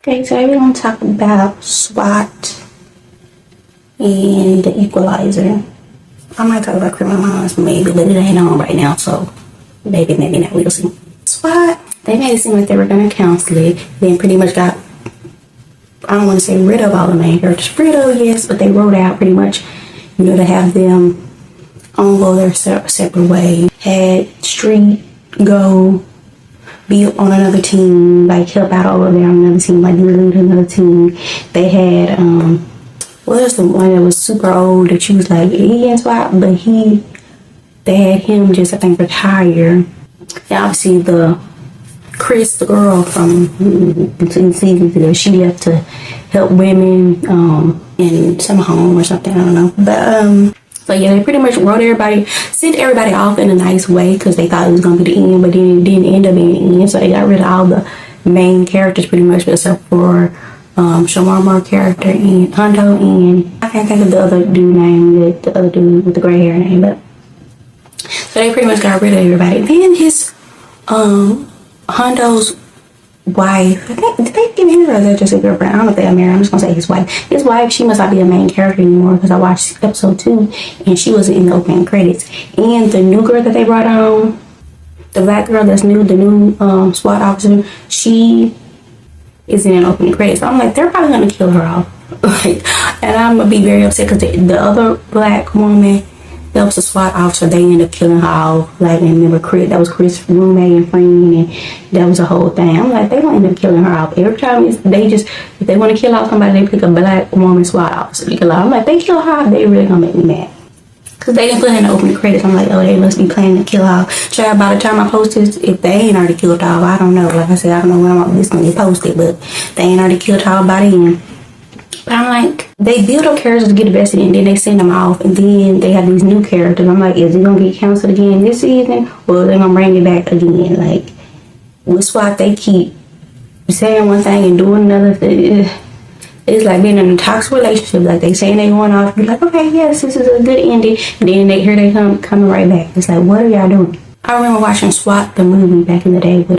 Okay, today we're going to talk about SWAT and the EQUALIZER. I might talk about Criminal Minds maybe, but it ain't on right now, so maybe not. We'll see. SWAT, they made it seem like they were going to counsel it, then pretty much got, I don't want to say rid of all the main characters. Rid of, yes, but they wrote out pretty much, to have them on go their separate way. Had Street go be on another team, like help out over there on another team, like lead another team. They had what was the one that was super old that she was like he in SWAT, but they had him just I think retire. And obviously the Chris, the girl from 2 seasons ago, she left to help women in some home or something, I don't know. But so yeah, they pretty much sent everybody off in a nice way because they thought it was gonna be the end, but then it didn't end up being the end. So they got rid of all the main characters pretty much except for Shawarma character and Hondo, and I can't think of the other dude name, the other dude with the gray hair name, but so they pretty much got rid of everybody. Then his Hondo's wife, I think, did they give him or just a girlfriend? I don't know if they got married. I'm just gonna say his wife. His wife, she must not be a main character anymore because I watched episode 2 and she wasn't in the opening credits. And the new girl that they brought on, the black girl that's new, the new SWAT officer, she is in an opening credits. So I'm like, they're probably gonna kill her off. And I'm gonna be very upset because the other black woman that was a SWAT officer, they ended up killing her off. Like, and remember Chris, that was Chris' roommate and friend, and that was a whole thing. I'm like, they gonna end up killing her off. Every time if they want to kill off somebody, they pick a black woman SWAT officer to kill off. I'm like, they kill her off, they really gonna make me mad. Cause they didn't put her in the opening credits. I'm like, oh, they must be planning to kill her off. Child, by the time I post this, if they ain't already killed her off, I don't know. Like I said, I don't know when this gonna get posted, but they ain't already killed her off by then. But I'm like, they build up characters to get invested in, then they send them off, and then they have these new characters. I'm like, is it gonna get canceled again this season, or are they gonna bring it back again? Like, with SWAT, they keep saying one thing and doing another thing. It's like being in a toxic relationship. Like, they saying they going off, you're like, okay, yes, this is a good ending, and then here they coming right back. It's like, what are y'all doing? I remember watching SWAT, the movie, back in the day with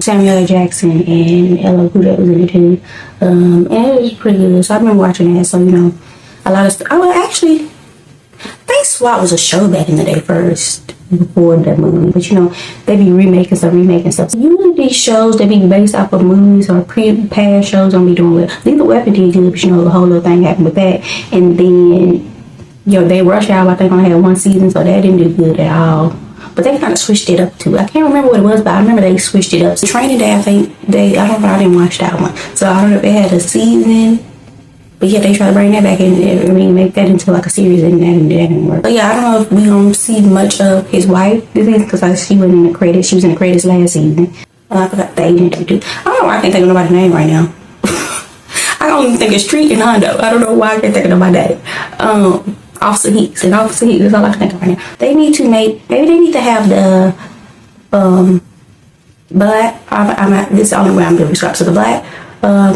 Samuel L. Jackson and Ella, who that was in it too. And it was pretty good. So I remember watching that. So, a lot of stuff. Oh, well, actually, I think SWAT was a show back in the day first, before that movie. But, they be remaking stuff. Usually these shows, they be based off of movies or past shows don't be doing well. Lethal Weapon did good, but, the whole little thing happened with that. And then, they Rush Hour, I think, only had 1 season, so that didn't do good at all. But they kind of switched it up too. I can't remember what it was, but I remember they switched it up. So Training Day, I think I don't know, I didn't watch that one. So I don't know if they had a season. But yeah, they tried to bring that back and make that into like a series, and that didn't work. But yeah, I don't know if we gonna see much of his wife this season because she wasn't in the credits. She was in the credits last season. I forgot the agent too. I don't know why I can't think of nobody's name right now. I don't even think it's Street and Hondo. I don't know why I can't think of nobody's name. Officer Hicks is all I can think of right now. Maybe they need to have the black, this is the only way I'm doing describe. So the black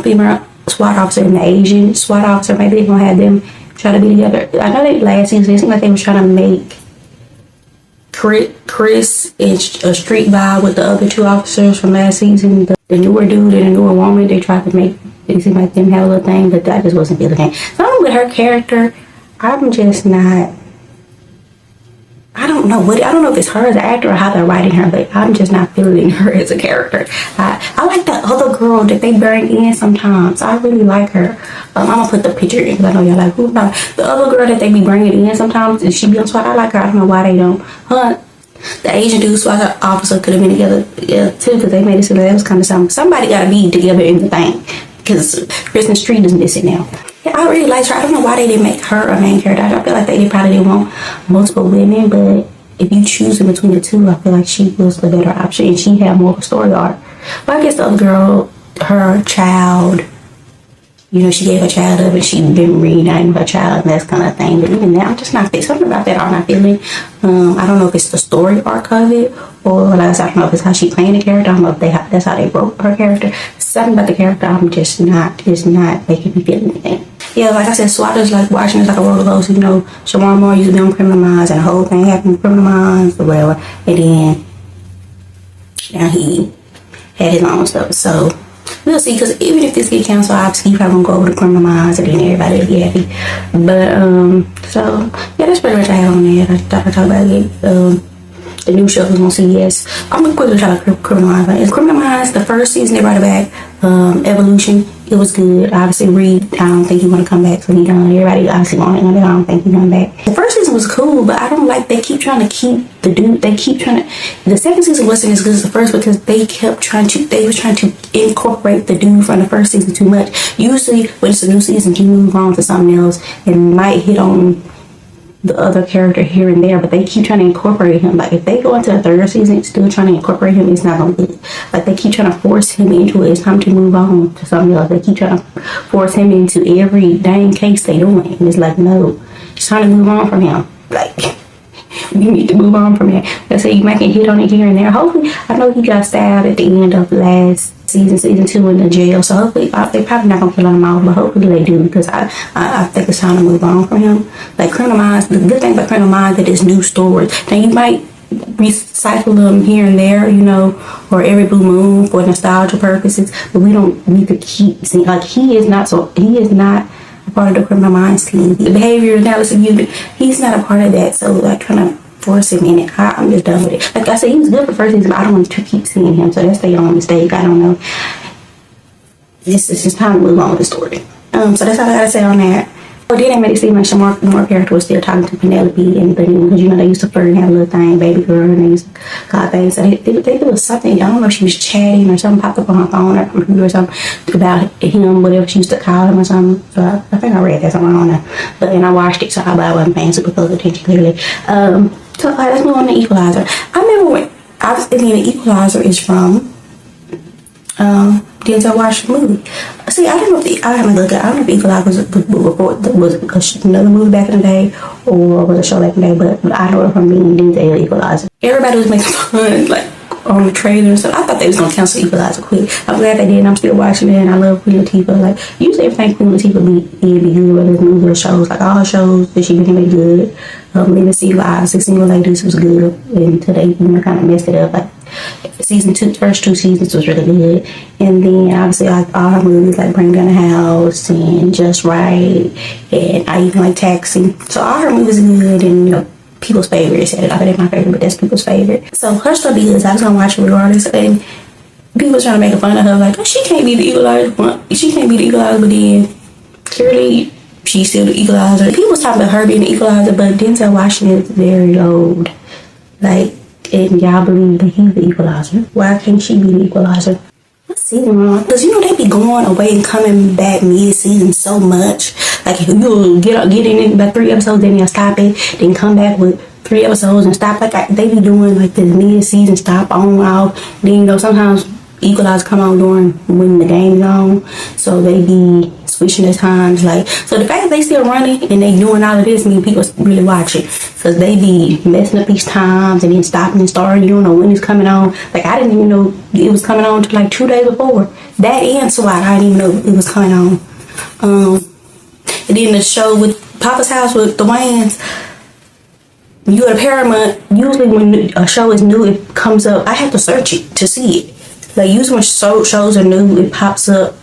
female SWAT officer and the Asian SWAT officer, maybe they're gonna have them try to be together. I know they last season, it seemed like they were trying to make Chris and a street vibe with the other 2 officers from last season. The newer dude and the newer woman, they tried to make it seem like them have a little thing, but that just wasn't the thing. So with her character, I'm just not, I don't know if it's her as an actor or how they're writing her, but I'm just not feeling her as a character. I like that other girl that they bring in sometimes. I really like her. I'm gonna put the picture in because I know y'all like, who's not? The other girl that they be bringing in sometimes, and she be on SWAT, I like her. I don't know why they don't. The Asian dude SWAT officer could have been together too, because they made it seem like that was kind of something. Somebody gotta be together in the thing, because Kristen Street is missing now. I really liked her. I don't know why they didn't make her a main character. I feel like they probably didn't want multiple women, but if you choose in between the 2, I feel like she was the better option and she had more of a story arc. But I guess the other girl, her child, she gave her child up and she been reuniting her child and that kind of thing. But even now, I'm just not feeling something about that. I'm not feeling. I don't know if it's the story arc of it, or like I said, I don't know if it's how she playing the character. I don't know if that's how they wrote her character. Something about the character, I'm just not, is not making me feel anything. Yeah, like I said, SWAT is like watching it like a roller coaster. Shawarma used to be on Criminal Minds, and the whole thing happened in Criminal Minds or whatever. And then now he had his own stuff. So we'll see. Because even if this get canceled, obviously you probably gonna go over to Criminal Minds and then everybody will be happy. But so yeah, that's pretty much I have on there. I thought I'd talk about it. The new show was on CBS. I'm gonna quickly talk about Criminal Minds. It's Criminal Minds. The first season they brought it back. Evolution. It was good. Obviously, Reed, I don't think he want to come back, so he done. Everybody obviously wanted him. I don't think he coming back. The first season was cool, but I don't like they keep trying to keep the dude. They keep trying to. The second season wasn't as good as the first because they kept trying to. They was trying to incorporate the dude from the first season too much. Usually, when it's a new season, you move on to something else and might hit on the other character here and there, but they keep trying to incorporate him. Like if they go into the third season still trying to incorporate him, it's not gonna be good. Like they keep trying to force him into it. It's time to move on to something else. They keep trying to force him into every dang case they doing, and it's like, no, it's time to move on from him. Like we need to move on from him. Let's say you might get hit on it here and there. Hopefully, I know he got stabbed at the end of last season 2 in the jail, so hopefully they probably not gonna kill him off, but hopefully they do, because I think it's time to move on from him. Like Criminal Minds, the good thing about Criminal Minds that it's new stories. Now you might recycle them here and there, you know, or every blue moon for nostalgia purposes, but we don't need to keep seeing, like he is not a part of the Criminal Minds team. The behavior analysis unit, he's not a part of that, so like trying to force him in it, I'm just done with it. Like I said, he was good for the first season, but I don't want to keep seeing him, so that's their own mistake. I don't know. This is just time to move on with the story. So that's all I gotta say on that. But then they made it seem like some more character was still talking to Penelope and things, because you know they used to flirt and have a little thing, baby girl, and they used to call things. So they was something. I don't know if she was chatting or something popped up on her phone or computer or something about him, whatever she used to call him or something. So I think I read that somewhere on there. But then I watched it, so I wasn't paying super close attention clearly. So let's move on to Equalizer. I remember when I was thinking the Equalizer is from Denzel Washington movie. See, I don't know if I haven't looked at. I don't know if Equalizer was another movie back in the day or was a show back in the day, but I know it from being Denzel Equalizer. Everybody was making fun like on the trailer and stuff. I thought they was gonna cancel Equalizer quick. I'm glad they did. I'm still watching it, and I love Queen Latifah. Like usually everything Queen Latifah be good, whether it's movies or shows. Like all her shows that she been in good. Living Live, 6 Single Ladies was good until they kind of messed it up. Like season 2, first 2 seasons was really good, and then obviously like all her movies like Bring Down the House and Just Right, and I even like Taxi. So all her movies are good, and you know people's favorite. Said it, I bet it's my favorite, but that's people's favorite. So her stuff be good. So I was gonna watch it regardless, and people was trying to make fun of her like, oh, she can't be the Equalizer. She can't be the Equalizer, but then clearly she's still the Equalizer. People was talking about her being the Equalizer, but Denzel Washington is very old. Like, and y'all believe that he's the Equalizer. Why can't she be the Equalizer? What season wrong? Because you know they be going away and coming back mid-season so much. Like you'll get in about 3 episodes, then they'll stop it, then come back with 3 episodes and stop. Like they be doing like the mid-season stop on off. Then you know sometimes Equalizer come on during when the game's on, so they be switching the times. Like, so the fact that they still running and they doing all of this mean people really watch it, because they be messing up these times and then stopping and starting. You don't know when it's coming on. Like I didn't even know it was coming on till like 2 days before that, and SWAT I didn't even know it was coming on. And then the show with Papa's House with the Wayans, you go to Paramount, usually when a show is new it comes up, I have to search it to see it. Like usually when shows are new, it pops up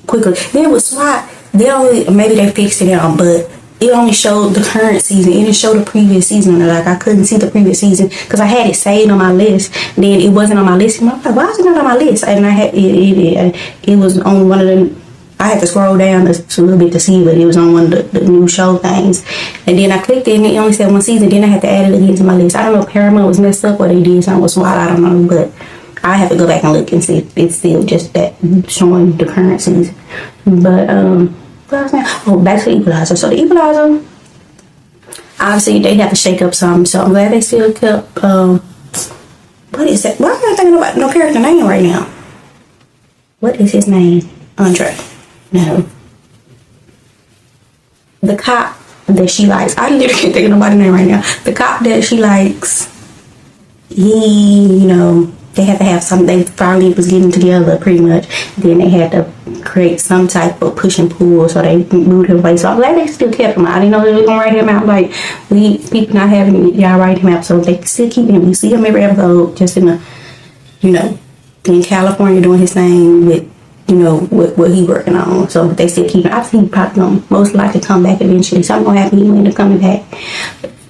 quickly. Then with SWAT, maybe they fixed it now, but it only showed the current season. It didn't show the previous season. Like I couldn't see the previous season because I had it saved on my list. Then it wasn't on my list. And I was like, why is it not on my list? And I had it was on one of the. I had to scroll down a little bit to see it, but it was on one of the new show things. And then I clicked it and it only said 1 season. Then I had to add it again to my list. I don't know if Paramount was messed up or they did something with SWAT. I don't know, but I have to go back and look and see if it's still just that showing the current season. But back to the Equalizer. So the Equalizer, obviously they have to shake up some. So I'm glad they still kept. What is that? Why am I thinking about no character name right now? What is his name? Andre. No. The cop that she likes. I literally can't think of nobody's name right now. The cop that she likes. He, you know. They had to have something. They finally was getting together pretty much. Then they had to create some type of push and pull, so they moved him away. So I'm glad they still kept him. I didn't know they were gonna write him out. Like people not having y'all write him out, so they still keep him. You see him every episode, just in the, you know, in California doing his thing with, you know, what he working on. So they still keep. I think he probably gonna most likely come back eventually. Something gonna happen. He gonna end up coming back.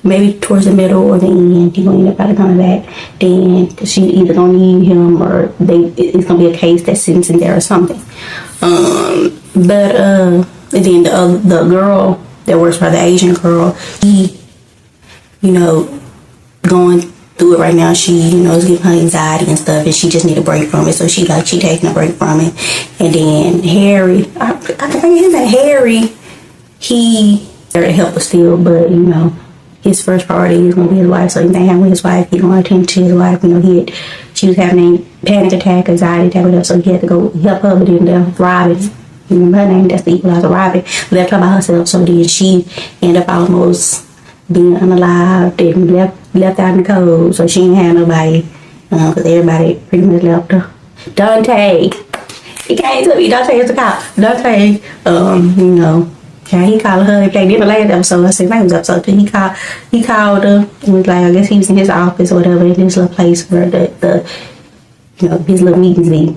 Maybe towards the middle or the end, he gonna end up probably coming back. Then she either gonna need him or it's gonna be a case that's sentencing there or something. But and then the girl that works for the Asian girl, she, you know, going through it right now. She, you know, is getting her anxiety and stuff, and she just need a break from it. So she taking a break from it. And then Harry, I think his name Harry, he there to help her still, but you know, his first priority is gonna be his wife. So anything happened with his wife, he gonna attend to his wife. You know, she was having a panic attack, anxiety attack with her, so he had to go help her. But then Robin, you remember her name? That's the equalizer. Robin left her by herself. So then she ended up almost being unalived and left out in the cold. So she didn't have nobody, because everybody pretty much left her. Dante, he came to me. Dante is a cop. Dante, you know. Yeah, he called her. If they did the last episode, I said that was episode 2. He called her and was like, I guess he was in his office or whatever, in his little place where the you know, his little meetings be.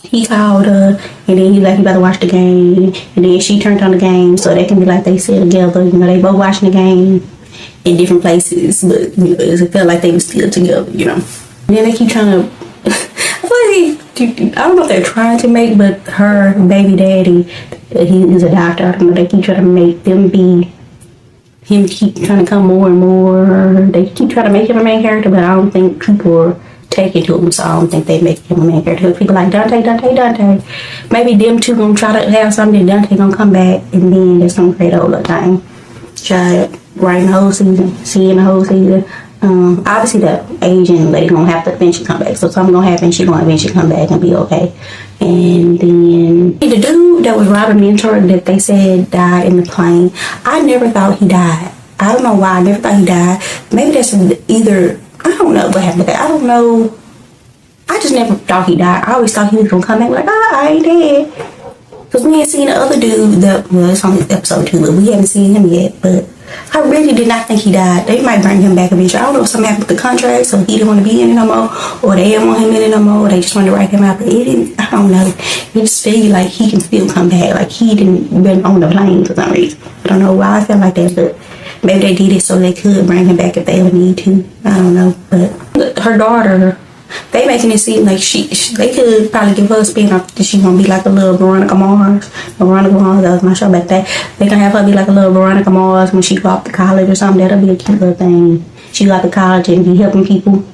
He called her and then he like, you better watch the game. And then she turned on the game so they can be like they sit together. You know, they both watching the game in different places, but you know, it felt like they were still together. You know, and then they keep trying to. I don't know if they're trying to make, but her baby daddy, he is a doctor. I don't know. They keep trying to make him keep trying to come more and more. They keep trying to make him a main character, but I don't think people are taking to him, so I don't think they make him a main character. People like Dante. Maybe them two gonna try to have something. Dante gonna come back, and then that's gonna create a whole lot of time. Try writing the whole season, seeing the whole season. Obviously the Asian lady gonna have to eventually come back, so something gonna happen. She gonna eventually come back and be okay. And then the dude that was Robin mentor that they said died in the plane, I never thought he died. I don't know why I never thought he died. Maybe that's either, I don't know what happened with that. I don't know. I just never thought he died. I always thought he was gonna come back like, I ain't dead. Because we ain't seen the other dude well, it's only episode 2, but we haven't seen him yet. But I really did not think he died. They might bring him back eventually. I don't know if something happened with the contract, so he didn't want to be in it no more, or they didn't want him in it no more, or they just wanted to write him out. But it didn't, I don't know. It just feels like he can still come back. Like he didn't been on the plane for some reason. I don't know why I felt like that, but maybe they did it so they could bring him back if they ever need to. I don't know. But her daughter, they making it seem like they could probably give her a spin-off that she gonna be like a little Veronica Mars. Veronica Mars, that was my show back then. They gonna have her be like a little Veronica Mars when she go off to college or something. That'll be a cute little thing. She go off to college and be helping people,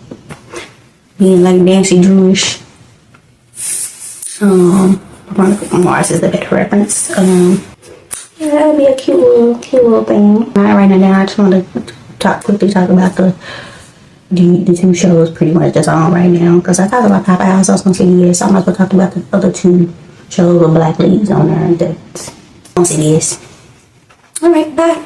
being like Nancy Drewish. Veronica Mars is the better reference. Yeah, that'll be a cute little thing. Right now, I just want to quickly talk about the 2 shows pretty much that's on right now, because I talked about Papa House. I was gonna say yes. I'm not gonna talk about the other 2 shows with black leads on there. That I don't say yes. All right, bye.